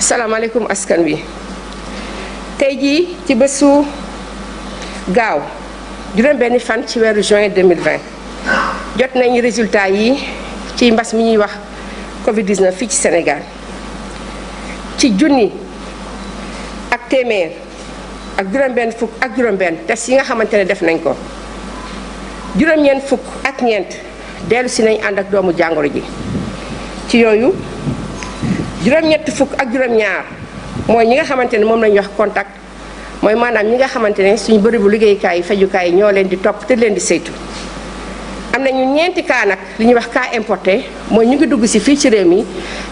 asalaamaaleykum askan wi tey jii ci bésu gaaw juróom-benni fan ci weeru juin 2020 jot nañu résultat yi ci mbas mi ñuy wax Covid-19 fii ci Sénégal ci junni ak téeméer ak juróom-benn fukk ak juróom-benn test yi nga xamante ne def nañ ko juróom-ñeent fukk ak ñeent dellu si nañ ànd ak doomu jàngoro ji ci yooyu juróom-ñett fukk ak juróom-ñaar mooy ñi nga xamante ne moom lañuy wax contact mooy maanaam ñi nga xamante ne suñu bërëbu liggéeyukaay yi fajukaay yi ñoo leen di topp te leen di saytu. am nañu ñeenti cas nag li ñuy wax cas importé mooy ñu ngi dugg si fii ci réew mi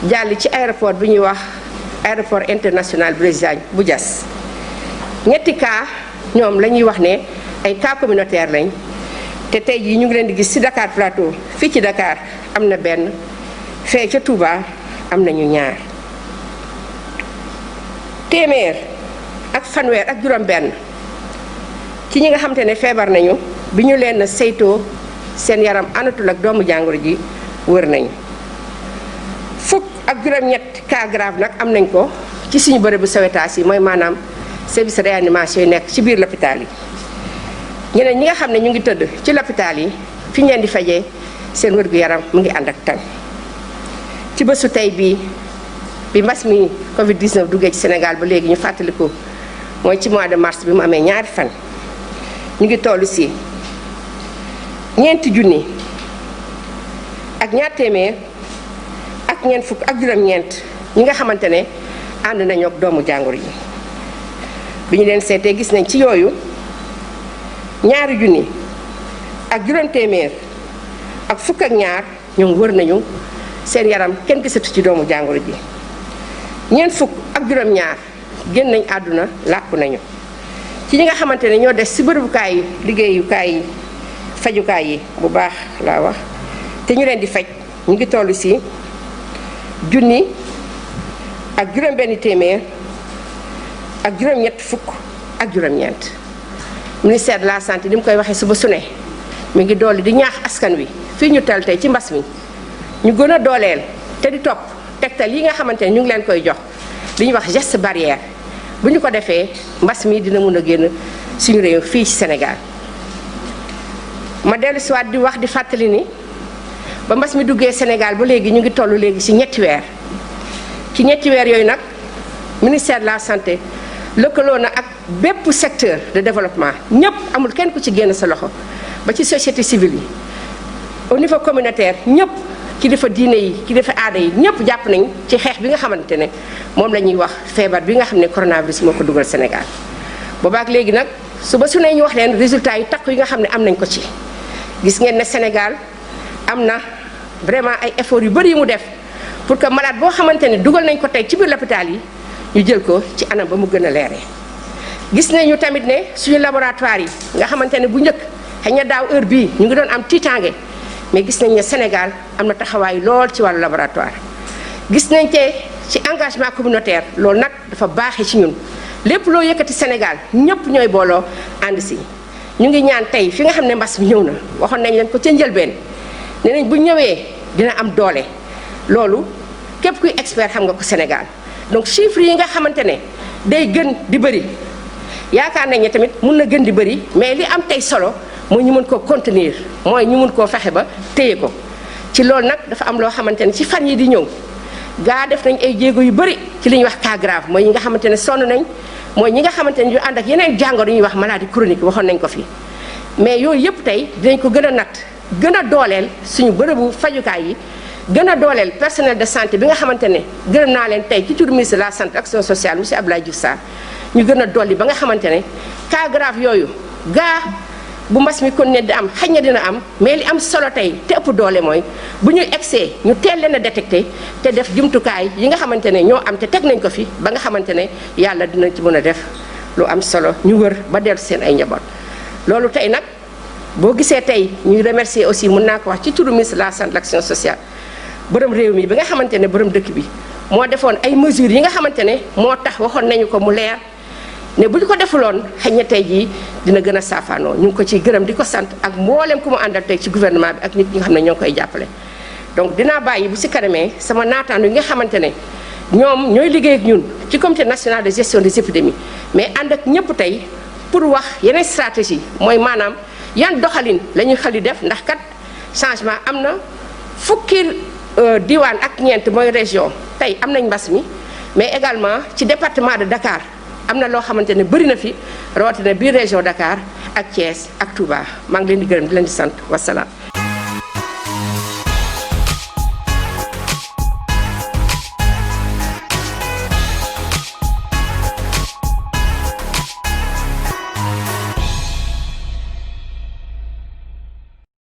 jàll ci aéroport bi ñuy wax aéroport international Blaise Diagne bu Diass ñetti cas ñoom la ñuy wax ne ay cas communautaire lañ te tey jii ñu ngi leen di gis ci Dakar Plateau fii ci Dakar am na benn fee ca Touba am nañu ñaar téeméer ak fanweer ak juróom-benn ci ñi nga xamante ne feebar nañu bi ñu leen saytoo seen yaram anatul ak doomu jàngoro ji wër nañu fukk ak juróom-ñett cas grave nag am nañ ko ci suñu bërëbu sowetaas yi mooy maanaam service réanimation yi nekk ci biir l'hôpital yi ñeneen ñi nga xam ne ñu ngi tëdd ci l'hôpital yi fi ñu leen di fajee seen wér-gu-yaram mu ngi ànd ak tan ci bésu tey bii bi mbas mi Covid-19 duggee ci Sénégal ba léegi ñu fàttaliku mooy ci mois de mars bi mu amee ñaari fan ñu ngi tollu si ñeenti junni ak ñaar téeméer ak ñeent fukk ak juróom-ñeent ñi nga xamante ne ànd nañu ak doomu jàngoro yi bi ñu leen seetee gis nañ ci yooyu ñaari junni ak juróom téeméer ak fukk ak ñaar ñoom wër nañu seen yaram kenn gisatu ci doomu jàngoro ji ñeent fukk ak juróom-ñaar génn nañ àdduna làkku nañu ci ñi nga xamante ne ñoo des ci bërëbukaay yi liggéeyukaay yi fajukaay yi bu baax laa wax te ñu leen di faj ñu ngi toll ci junni ak juróom-benn téeméer ak juróom-ñett fukk ak juróom-ñeent ministère de la santé ni mu koy waxee suba su ne mi ngi dolli di ñaax askan wi fii ñu tel tey ci mbas mi ñu gën a dooleel te di topp tegtal yi nga xamante ne ñu ngi leen koy jox li ñuy wax geste barrière bu ñu ko defee mbas mi dina mun a génn suñu réew fii ci Sénégal. ma dellu si waat di wax di fàttali ni ba mbas mi duggee Sénégal ba léegi ñu ngi toll léegi ci ñetti weer ci ñetti weer yooyu nag ministère de la santé lëkkaloo na ak bépp secteur de développement ñëpp amul kenn ku ci génn sa loxo ba ci société civile yi au niveau communautaire ñëpp. kilifa diine yi kilifa aada yi ñëpp jàpp nañ ci xeex bi nga xamante ne moom la ñuy wax feebar bi nga xam ne coronavirus moo ko dugal Sénégal boobaak léegi nag suba su ne ñu wax leen résultats yu takku yi nga xam ne am nañ ko ci gis ngeen ne Sénégal am na vraiment ay efforts yu bëri yu mu def pour que malade boo xamante ne dugal nañ ko tey ci biir l'hôpital yi ñu jël ko ci anam ba mu gën a leeree gis nañu tamit ne suñu laboratoire yi nga xamante ne bu njëkk xëy na daaw heure bii ñu ngi doon am tiitaange mais gis nañ ne Sénégal am na taxawaay lool ci wàllu laboratoire gis nañ te ci engagement communautaire loolu nag dafa baaxee ci ñun lépp loo yëkkati Sénégal ñëpp ñooy booloo ànd si ñu ngi ñaan tey fi nga xam ne mbas bi ñëw na waxoon nañ leen ko ca njëlbeen ne nañ bu ñëwee dina am doole loolu képp kuy expert xam nga ko Sénégal donc chiffres yi nga xamante ne day gën di bëri yaakaar nañ ne tamit mun na gën di bëri mais li am tey solo mooy ñu mën koo contenir mooy ñu mën koo fexe ba téye ko ci loolu nag dafa am loo xamante ne ci fan yi di ñëw gaa def nañ ay jéego yu bëri ci li ñuy wax cas grave mooy ñi nga xamante ne sonn nañ mooy ñi nga xamante ne ñu ànd ak yeneen jàngoro ñuy wax maladie chronique waxoon nañ ko fi mais yooyu yëpp tey dinañ ko gën a natt gën a dooleel suñu bërëbu fajukaay yi gën a dooleel personnel de santé bi nga xamante ne gërëm naa leen tey ci turu ministre de la santé action sociale monsieur Abdoulaye Diouf Sarr ñu gën a dolli ba nga xamante ne cas grave yooyu gaa bu mbas mi kon ne di am xëy na dina am mais li am solo tey te ëpp doole mooy bu ñuy egsee ñu teel leen a détecté te def jumtukaay yi nga xamante ne ñoo am te teg nañ ko fi ba nga xamante ne yàlla dina ci mën a def lu am solo ñu wër ba dellu seen ay njaboot. loolu tey nag boo gisee tey ñuy remercier aussi mën naa ko wax ci turu ministre de la santé l'action sociale borom réew mi bi nga xamante ne borom dëkk bi moo defoon ay mesures yi nga xamante ne moo tax waxoon nañu ko mu leer. ne bu ñu ko defuloon xëy na tey jii dina gën a saafaanoo ñu ngi ko ciy gërëm di ko sant ak mboolem ku mu àndal tey ci gouvernement bi ak nit ñi nga xam ne ñoo koy jàppale donc dinaa bàyyi bu si kanamee sama naataango yi nga xamante ne ñoom ñooy liggéey ak ñun ci comité national de gestion des épidémies mais ànd ak ñëpp tey pour wax yeneen stratégie mooy maanaam yan doxalin la ñuy xali def ndax kat changement am na fukki diwaan ak ñeent mooy région tey am nañ mbas mi mais également ci département de Dakar am na loo xamante ne bëri na fi rawatina biir région Dakar ak Thiès ak Touba maa ngi leen di gërëm di leen di sant wasalaam.